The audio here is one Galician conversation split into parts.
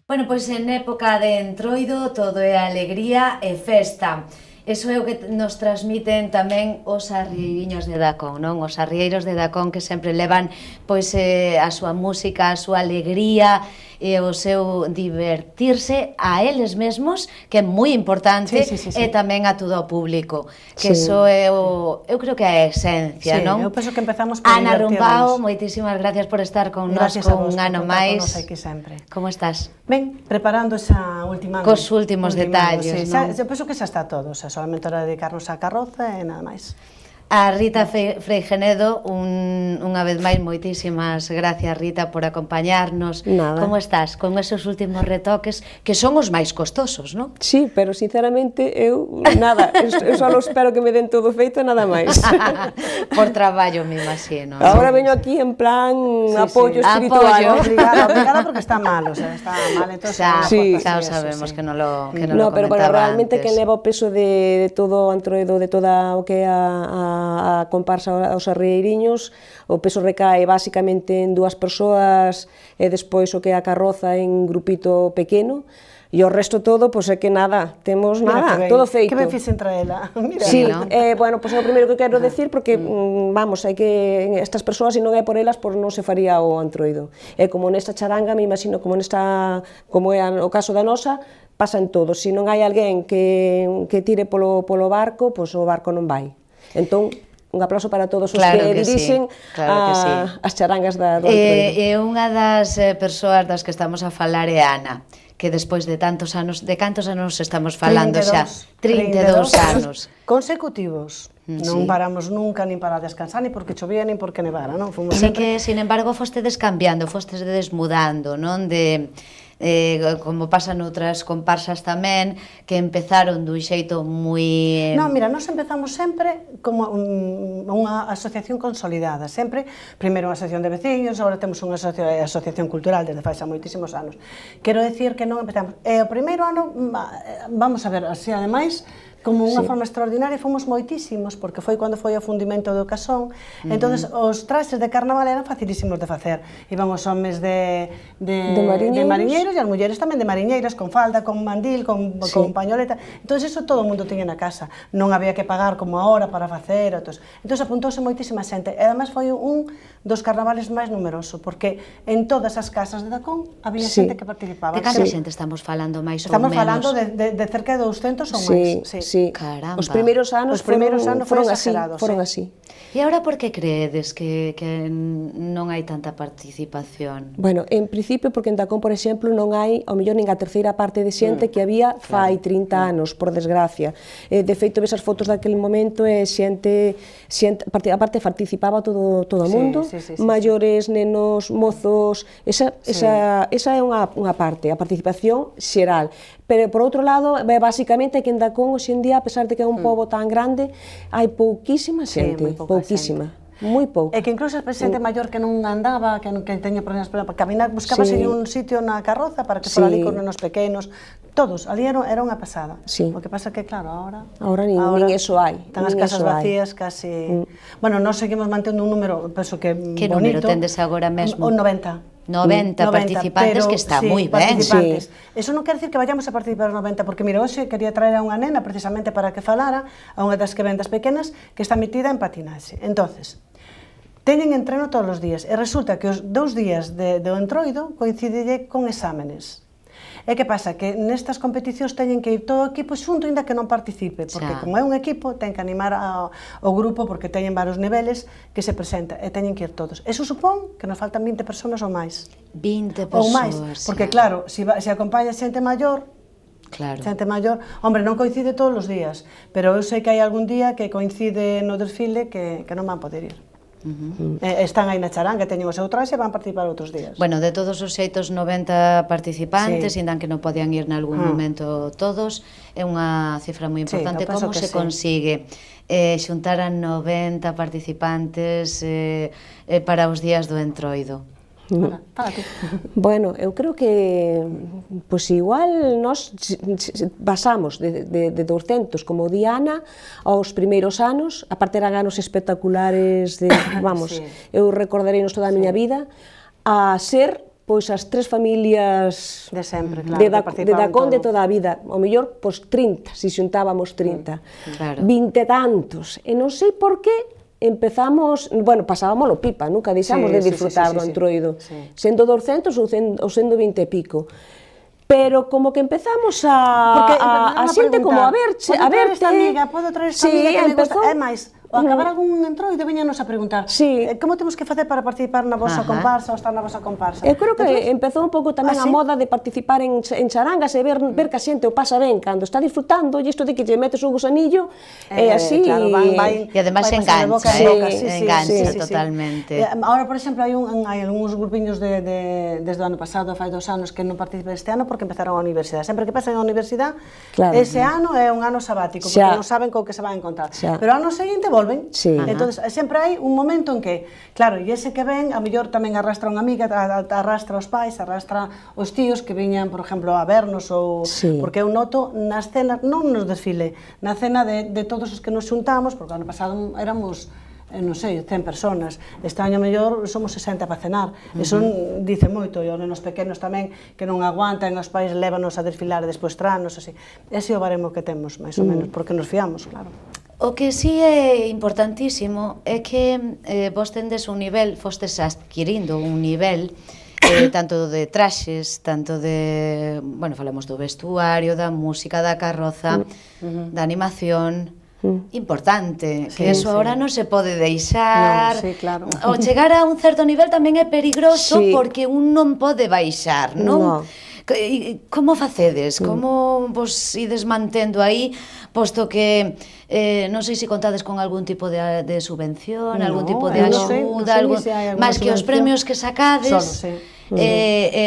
Bueno, pois en época de entroido todo é alegría e festa. Eso é o que nos transmiten tamén os arrieiriños de Dacón, non? Os arrieiros de Dacón que sempre levan pois a súa música, a súa alegría e o seu divertirse a eles mesmos, que é moi importante, e tamén a todo o público, que eso é o, eu creo que é a esencia, non? Eu penso que empezamos por Ana Rumbao, moitísimas gracias por estar con nós un ano máis. Como estás? Ben, preparando esa última... Cos últimos detalles, non? Eu penso que xa está todo, solamente hora de dedicarnos á carroza e nada máis. A Rita Freijenedo, unha vez máis, moitísimas gracias, Rita, por acompañarnos. Nada. Como estás con esos últimos retoques, que son os máis costosos, non? Sí, pero sinceramente eu só espero que me den todo feito e nada máis. Por traballo, me imagino. Ahora veño aquí en plan apoio espiritual. Obrigada porque está mal, o sea, está mal, entonces... Xa o sabemos que non lo comentaba antes. No, pero bueno, realmente quen leva o peso de todo o antroedo, de toda o que é a comparsa aos arrieiriños, o peso recae basicamente en dúas persoas e despois o que é a carroza en grupito pequeno, e o resto todo, pois é que nada, temos nada, todo feito. Que ben fixen traela, mira. Sí, bueno, pois é o primeiro que quero decir, porque, vamos, hai que, estas persoas, se non é por elas, por non se faría o antroido. E como nesta charanga, me imagino, como é o caso da nosa, pasa en todo. Se non hai alguén que tire polo barco, pois o barco non vai. Entón, un aplauso para todos os que dirixen as charangas do antroido. E unha das persoas das que estamos a falar é Ana, que despois de tantos anos, de cantos anos estamos falando xa? 32 anos. Consecutivos. Non paramos nunca, nin para descansar, nin porque chovía, nin porque nevara, non? Sí que, sin embargo, fostedes cambiando, fostedes mudando, non? Como pasa noutras comparsas tamén, que empezaron dun xeito moi... Non, mira, nós empezamos sempre como unha asociación consolidada, sempre, primeiro unha asociación de veciños, agora temos unha asociación cultural desde fai xa moitísimos anos. Quero decir que non empezamos... o primeiro ano, vamos a ver, así, ademais, como unha forma extraordinaria, fomos moitísimos, porque foi cando foi o fundimento do casón, entonces os traxes de carnaval eran facilísimos de facer. Iban os homes de mariñeiros e as mulleres tamén de mariñeiras, con falda, con mandil, con pañoleta, entonces eso todo o mundo tiña na casa, non había que pagar como ahora para facer, entonces apuntouse moitísima xente, e además foi un dos carnavales máis numeroso, porque en todas as casas de Dacón había xente que participaba. De canta xente estamos falando máis ou menos? Estamos falando de cerca de 200 ou máis. Sí, caramba. Os primeiros anos foron así. E agora por que creedes que non hai tanta participación? Bueno, en principio porque en Dacón, por exemplo, non hai, ao mellor, nin a terceira parte de xente que había fai 30 anos, por desgracia. De feito, ves as fotos daquele momento e xente, aparte participaba todo o mundo, maiores, nenos, mozos, esa é unha parte, a participación xeral. Pero, por outro lado, basicamente, que en Dacón, hoxe en día, a pesar de que é un pobo tan grande, hai pouquísima xente, pouquísima, moi pouco. E que incluso a xente maior que non andaba, que teña problemas para caminar, buscábase un sitio na carroza para que fora ali con nenos pequenos, todos, ali era unha pasada. O que pasa que, claro, Ahora nin eso hai. Están as casas vacías casi... Bueno, nós seguimos mantendo un número, penso que bonito. Que número tendes agora mesmo? O 90. 90 participantes, que está moi ben. Eso non quer dicir que vayamos a participar os 90, porque, mira, hoxe quería traer a unha nena precisamente para que falara, a unha das que vendas pequenas, que está metida en patinaxe. Entonces, teñen entreno todos os días, e resulta que os 2 días do entroido coincide con exámenes. E que pasa? Que nestas competicións teñen que ir todo o equipo xunto, ainda que non participe, porque como é un equipo, ten que animar ao grupo, porque teñen varios niveles que se presenta, e teñen que ir todos. Eso supón que nos faltan 20 personas ou máis. 20 persoas. Ou máis, porque claro, se acompaña xente maior, hombre, non coincide todos os días, pero eu sei que hai algún día que coincide no desfile que non van poder ir. Están aí na charanga, teñen o seu traxe e van participar outros días. Bueno, de todos os xeitos, 90 participantes, ainda que non podían ir nalgún momento todos, é unha cifra moi importante. Como se consigue xuntar a 90 participantes para os días do entroido? Bueno, eu creo que pois igual nós pasamos de 200 como Diana aos primeiros anos, aparte eran anos espectaculares de, vamos, eu recordareinos toda a miña vida, a ser pois as tres familias De sempre, claro, de que participaban Dacón de todo. toda a vida, ao mellor, pois 30, se xuntábamos 30, Claro. 20 e tantos, e non sei por qué empezamos, bueno, pasábamoslo pipa, nunca deixamos Sí, de sí, disfrutar sí, sí, do sí. Entroido, Sí. sendo 200 ou sendo 20 e pico. Pero como que empezamos a xente como a verte, podo traer esta amiga, podo traer esta amiga que me gusta, empezou. é máis, ao acabar algún entroido veñanos a preguntar Sí. como temos que facer para participar na vosa Ajá. comparsa ou estar na vosa comparsa. Eu creo que empezou un pouco tamén Ah, a sí? moda de participar en charangas e ver que a xente o pasa ben cando está disfrutando, e isto de que lle metes un gusanillo, e así... Claro, vai E ademais vai pasar de boca engancha, en boca, engancha totalmente. Ahora, por exemplo, hai algúns grupiños desde o ano pasado, fai 2 anos que non participan este ano porque empezaron a universidade. Sempre que pasan a universidade, Claro. ese ano é un ano sabático, porque Xa. non saben co que se van a encontrar. Xa. Pero o ano seguinte volven. Sí. Entonces, sempre hai un momento en que, claro, e ese que ven, a mellor tamén arrastra unha amiga, arrastra os pais, arrastra os tíos que viñan, por exemplo, a vernos ou Sí. porque eu noto nas cenas, non nos desfile, na cena de todos os que nos xuntamos, porque o ano pasado éramos non sei, 100 personas. Este año mellor somos 60 para cenar. Eso dice moito, e os nenos pequenos tamén que non aguantan, os pais lévanos a desfilar e despois tranos, así. Ese é o baremo que temos, máis ou menos, porque nos fiamos, claro. O que sí é importantísimo é que vos tendes un nivel, fostes adquirindo un nivel tanto de traxes, tanto de, bueno, falamos do vestuario, da música, da carroza, da animación, importante, que eso ahora non se pode deixar. Non, sí, claro. O chegar a un certo nivel tamén é perigoso Sí. porque un non pode baixar, non? No. Como facedes? Como vos ides mantendo aí, posto que non sei se contades con algún tipo de subvención, algún No, tipo de eu non sei, axuda, non sei se hai alguna máis que os subvención. premios que sacades. Solo, sí.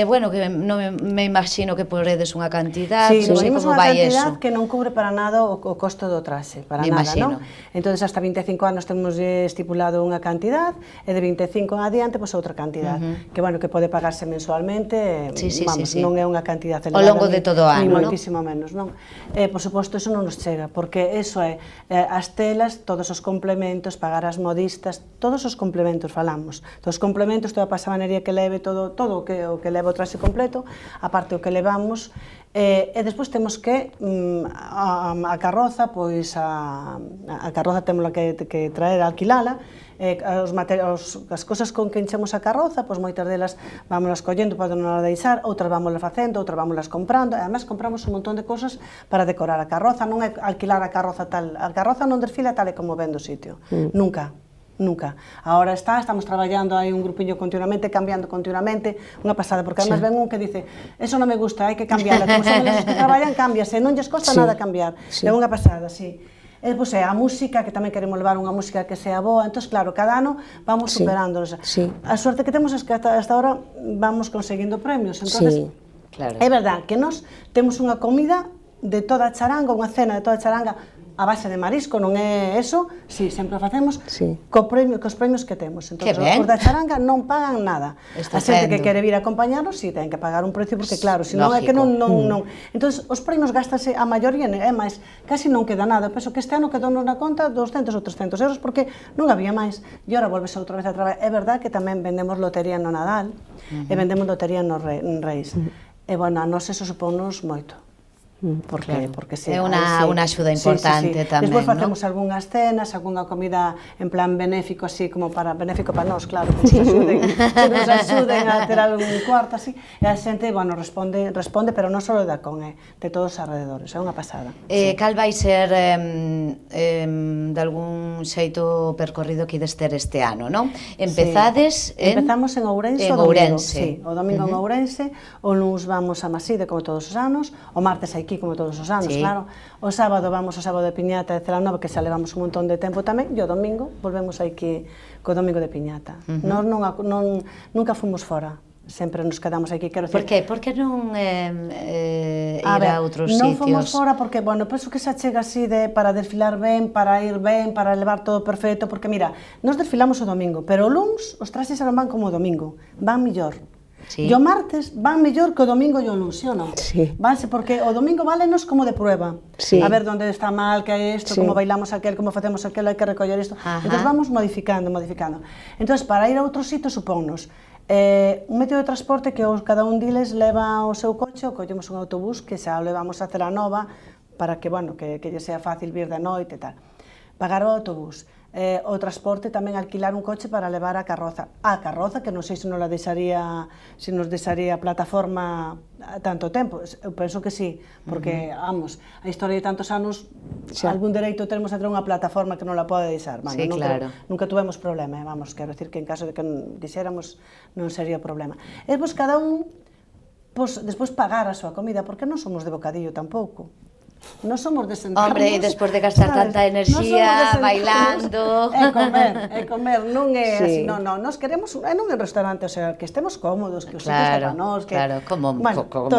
Bueno, que non me imagino que poredes unha cantidade, Sí, non sei ponemos como unha vai cantidad eso. que non cubre para nada o costo do traxe, para Me nada, imagino. non? Entonces, hasta 25 anos temos estipulado unha cantidad, e de 25 en adiante, pois outra cantidad, que, bueno, que pode pagarse mensualmente, Sí, sí, vamos, sí, sí. non é unha cantidad Ao elevada, longo de todo o ano, ni non? moitísimo menos, non? Por suposto, eso non nos chega, porque eso é as telas, todos os complementos, pagar as modistas, todos os complementos falamos, todos os complementos, toda a pasamanería que leve, todo o que leva o traxe completo, aparte o que levamos, e despois temos que a carroza, pois a carroza temos que traer, alquilala, as cosas con que enchemos a carroza, pois moitas delas vámonos collendo para non a deixar, outras vámonos facendo, outras vámonos comprando, e además compramos un montón de cosas para decorar a carroza, non é alquilar a carroza tal, a carroza non desfila tal e como ven do sitio, nunca. Nunca. Ahora estamos traballando, hai un grupiño continuamente, cambiando continuamente, unha pasada, porque además ven un que dice, eso non me gusta, hai que cambiarla, como son eles que traballan, cámbiase, non lles costa nada cambiar, é unha pasada, sí. E depois é a música, que tamén queremos levar unha música que sea boa, entón, claro, cada ano vamos superándonos. Sí. A suerte que temos é que hasta ahora vamos conseguindo premios, entonces, Claro. é verdad que nós temos unha comida de toda a charanga, unha cena de toda a charanga, a base de marisco, non é eso, si, sempre o facemos Sí. cos premios que temos. Entón, Que ben. os da charanga non pagan nada. A xente que Estupendo. quere vir a acompañarnos, si, ten que pagar un precio, porque claro, se non é que non. Entón, os premios gástanse a maioría, é máis, casi non queda nada. Eu penso que este ano quedounos na conta 200 ou 300 euros, porque non había máis. E ora volves outra vez a traballar. É verdad que tamén vendemos lotería no Nadal, e vendemos lotería no Reis. E, bueno, a nós eso supónnos moito. Porque sí, É unha axuda importante tamén, Despois non? facemos algunhas cenas, algunha comida en plan benéfico, así como para benéfico para nós, claro, que nos axuden a ter algún cuarto así, e a xente, bueno, responde, pero non só de Dacón, de todos os alrededores, é unha pasada. Cal vai ser de algún xeito percorrido que ides ter este ano, non? Empezades Empezamos en Ourense en o domingo, Ourense. sí, o domingo en Ourense, o luns vamos a Maside como todos os anos, o martes aquí como todos os anos, Sí. claro. O sábado vamos ao sábado de Piñata de Celanova, que xa levamos un montón de tempo tamén, e o domingo volvemos aquí co domingo de Piñata. Nós nunca fomos fora, sempre nos quedamos aquí, quero Por decir. que? Por que non ir A ver, a outros non sitios? fomos fora porque, bueno, penso que xa chega así para desfilar ben, para ir ben, para levar todo perfecto, porque mira, nos desfilamos o domingo, pero o luns os traxes non van como o domingo, van millor. Sí. E o martes van mellor que o domingo e o luns, ou non? Sí. Vanse porque o domingo válenos como de prueba. Sí. A ver onde está mal, que hai isto, Sí. como bailamos aquel, como facemos aquel, hai que recoller isto. Ajá. Entón vamos modificando. Entón, para ir a outro sitio, supónnos, Un medio de transporte que cada un diles leva o seu coche, ou collemos un autobús que xa o levamos a Celanova para que, bueno, que lle sea fácil vir de noite e tal. Pagar o autobús. O transporte tamén alquilar un coche para levar a carroza. A carroza, que non sei se nos deixaría a plataforma tanto tempo. Eu penso que sí, porque, vamos, a historia de tantos anos, algún dereito teremos a ter unha plataforma que non la pode deixar. Sí, claro. Nunca tuvemos problema, vamos, quero dicir que en caso de que dixéramos non sería problema. E pois cada un, despois pagar a súa comida, porque non somos de bocadillo tampouco. Non somos de sentarnos... Hombre, e despois de gastar tanta enerxía, bailando... É comer, non é así, non, nos queremos, non é un restaurante, o sea, que estemos cómodos, que os sitios para nós, que... Claro, como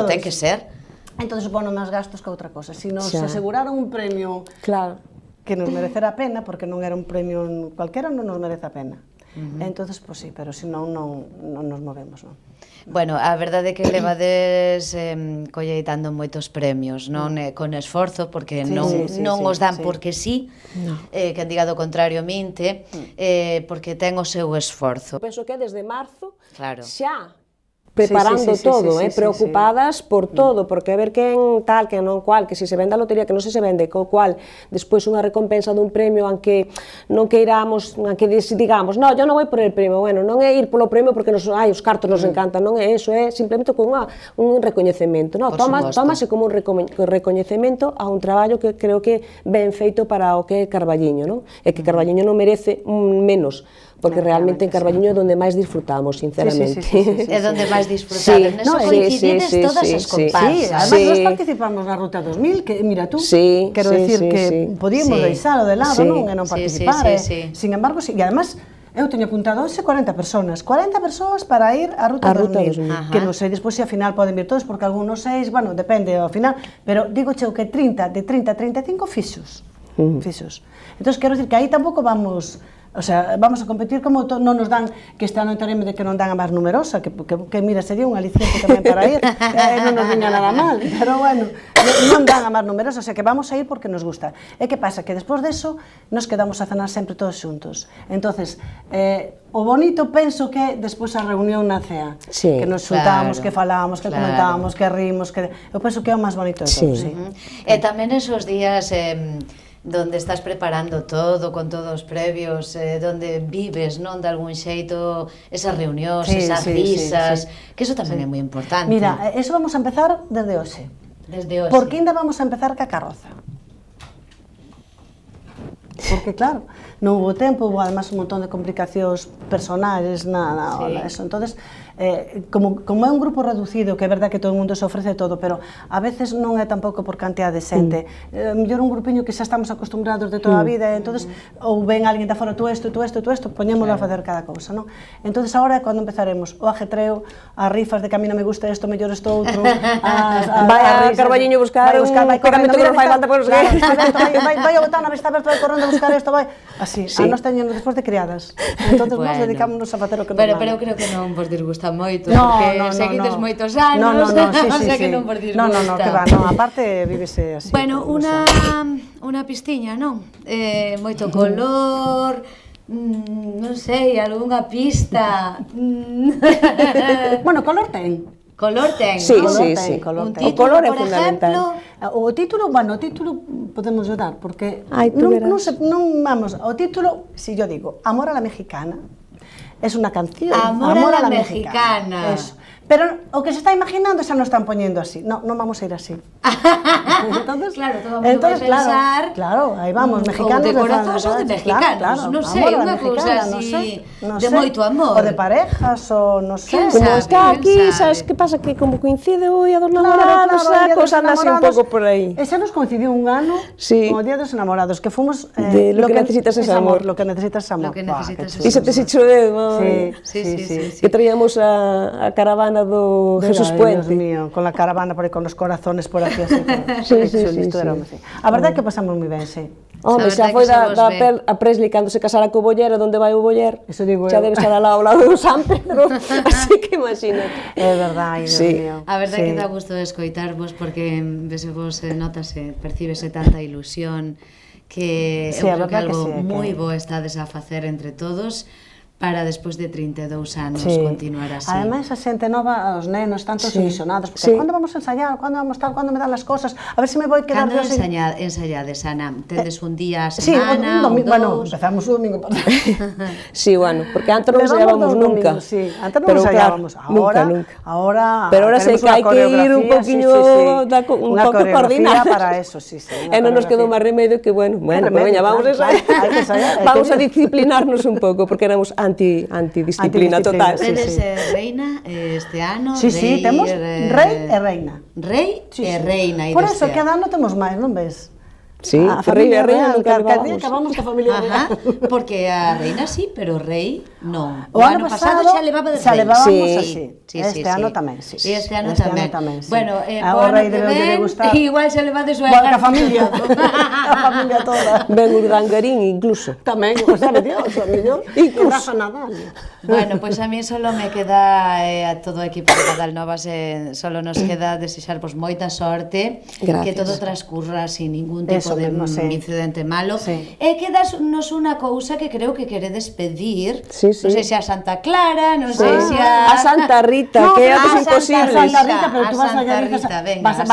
ten que ser. Entón, supón máis gastos que outra cosa. Si nos aseguraron un premio que nos merecera a pena, porque non era un premio cualquera, non nos merece a pena. Entón, pois sí, pero senón non nos movemos, non? Bueno, a verdade é que levades colleitando moitos premios, non? Con esforzo, porque non os dan porque sí, quen diga do contrario minte, porque ten o seu esforzo. Penso que desde marzo xa preparando todo, preocupadas por todo, porque a ver quen tal, quen non cual, que se se vende a lotería, que non se vende, co cual, despois unha recompensa dun premio, aunque non queiramos, aunque digamos, no, yo non vou por el premio, bueno, non é ir polo premio porque os cartos nos encantan, non é eso, é simplemente con un recoñecemento, no, tómase como un recoñecemento a un traballo que creo que ben feito para o que é Carballiño, non? E que Carballiño non merece menos, porque realmente en Carballiño é onde máis disfrutamos, sinceramente. É onde máis disfrutamos. Neso coincidides todas as comparsas. Además, nós participamos na Ruta 2000, que, mira tú, quero dicir que podíamos deixalo de lado, non? E non participar. Sin embargo, e además, eu teño apuntado hoxe 40 persoas para ir á Ruta 2000, que non sei despois se ao final poden vir todos, porque algúns 6, bueno, depende ao final, pero digo cheo que 30 a 35 fixos. Entón, quero dicir que aí tampouco vamos... O sea, vamos a competir como non nos dan, que este ano entaremos de que non dan a máis numerosa, que mira, sería un aliciente tamén para ir, non nos viña nada mal, pero bueno, non dan a máis numerosa, o sea que vamos a ir porque nos gusta. E que pasa? Que despois deso nos quedamos a cenar sempre todos xuntos. Entonces, o bonito penso que despois a reunión na cea, que nos xuntábamos, que falábamos, que comentábamos, que rimos, que eu penso que é o máis bonito de todo, sí. E tamén esos días... donde estás preparando todo, con todos os previos, donde vives, non, de algún xeito, esas reunións, esas risas, que eso tamén é moi importante. Mira, eso vamos a empezar desde hoxe. Desde hoxe. Porque ainda vamos a empezar ca carroza. Porque, claro, non hubo tempo, hubo además un montón de complicacións personales, eso, entonces... como é un grupo reducido, que é verdad que todo o mundo se ofrece todo, pero a veces non é tampouco por cantidad de xente. Mellor un grupiño que xa estamos acostumbrados de toda a vida, entonces ou ven alguén da fora, tú isto, poñémoslo a facer cada cousa, non? Entonces agora é cando empezaremos o ajetreo, as rifas de que a mí non me gusta isto, mellor isto outro, vai a Carballiño buscar un pegamento que non fai falta por os gays. Vai a botar na vista aberta, vai correndo a buscar isto, vai... Así, a nos teñen despois de criadas. Entonces nos dedicámonos a facer o que nos manda. Pero creo que non vos disgusta moito, porque seguides moitos anos, o sea que non vos disgusta. No, que va, no, aparte vívese así. Bueno, unha pistiña, non? Moito color, non sei, algunha pista. Bueno, color ten. Color ten, sí. Un título, por exemplo... O título podemos dar, porque non vamos, o título, si yo digo, Amor a la Mexicana, es una canción. Amor a la mexicana. Eso. Pero o que se está imaginando xa nos están poñendo así. Non vamos a ir así. Entonces, claro, todo o mundo vai pensar... Claro, aí vamos, mexicanos de corazones ou de mexicanos, non sei, unha cousa así de moito amor. O de parejas, ou non sei. Como está aquí, sabes que pasa? Que como coincide o Día dos Namorados, a cosa anda así un pouco por aí. E xa nos coincidiu un ano o Día dos Namorados, que fomos... Lo que necesitas es amor. Lo que necesitas es amor. E se te echou de... Sí. Que traíamos a caravana do Jesús Puente. Dios mío, con la caravana por aí, con los corazones por aquí, así. A verdade é que pasamos moi ben, sí. Home, xa foi da Presley cando se casara co Boller, onde vai o Boller, xa debe estar ao lado do San Pedro, así que imagínate. É verdade, Dios mío. A verdade que dá gusto de escoitarvos, porque vos notase, percíbese tanta ilusión, que é algo moi bo estades a facer entre todos, para despois de 32 anos continuar así. Ademais, a xente nova, os nenos, están todos ilusionados, porque cando vamos a ensayar, cando vamos tal, cando me dan as cosas, a ver se me voi quedar... Cando ensayades, Ana? Tendes un día a semana, ou bueno, dous? empezamos o domingo pasado. Sí, bueno, porque antes non ensayábamos nunca. Sí, antes non ensayábamos. Nunca. Ahora pero ahora sei que hai que ir un poquinho, un pouco coordinado. Para eso, sí. E non nos quedou máis remedio que, bueno, veña, vamos a ensayar. Vamos a disciplinarnos un pouco, porque éramos antidisciplina total. Tedes reina este ano, sí, temos rei e reina. Rei e reina. Por eso, cada ano temos máis, non ves? Sí, rei e reina nunca levábamos. Acabamos ca familia real. Porque a reina sí, pero rei non. O ano pasado xa levábamos así. Este ano tamén, sí. Este ano tamén. Bueno, o rei debe gustar. Igual xa levades o a familia. A familia toda. Ben Urdangarín incluso. Tamén, o sabe Dios, o mellor. Incluso. Rafa Nadal. Bueno, pois a mí solo me queda a todo o equipo de Nadal Novas solo nos queda desexarvos moita sorte, que todo transcurra sin ningún tipo de incidente malo. E quedanos unha cousa que creo que queredes pedir, non sei se a Santa Clara, non sei se a Santa Rita, que é outros imposibles. A Santa Rita, pero tú vas a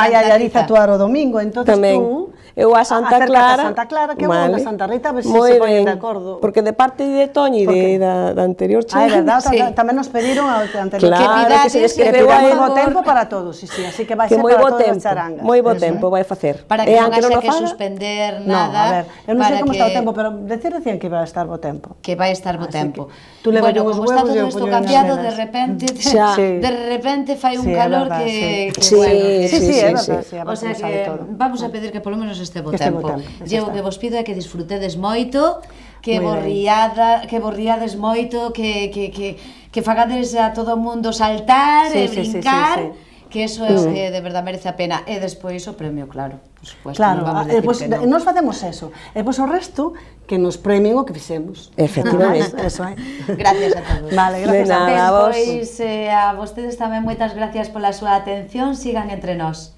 Llariz a actuar o domingo, entonces tú... Eu a Santa Clara, que vou a Santa Rita, a ver se se ponen de acordo. Porque de parte de Toñi e da anterior é verdade, tamén nos pediron a anterior. Claro, que se esqueceu moi bo tempo para todos, así que vai ser para todas as charangas. Moi bo tempo vai facer. Para que non haxe que suspender nada. A ver, eu non sei como está o tempo, pero decían que iba a estar bo tempo. Que vai estar bo tempo. Bueno, como está todo isto cambiado, de repente fai un calor que... Sí, é verdade. O sea que vamos a pedir que polo menos este bo tempo. Eu que vos pido é que disfrutedes moito, que borriades moito, que fagades a todo o mundo saltar e brincar, que eso é o que de verdade merece a pena. E despois o premio, claro, por supuesto, non vamos a decir que non. Nos facemos eso, e pois o resto que nos premien o que fixemos. Efectivamente. Eso é. Gracias a todos. Vale, gracias a vos. Pois a vostedes tamén moitas gracias pola súa atención, sigan entre nós.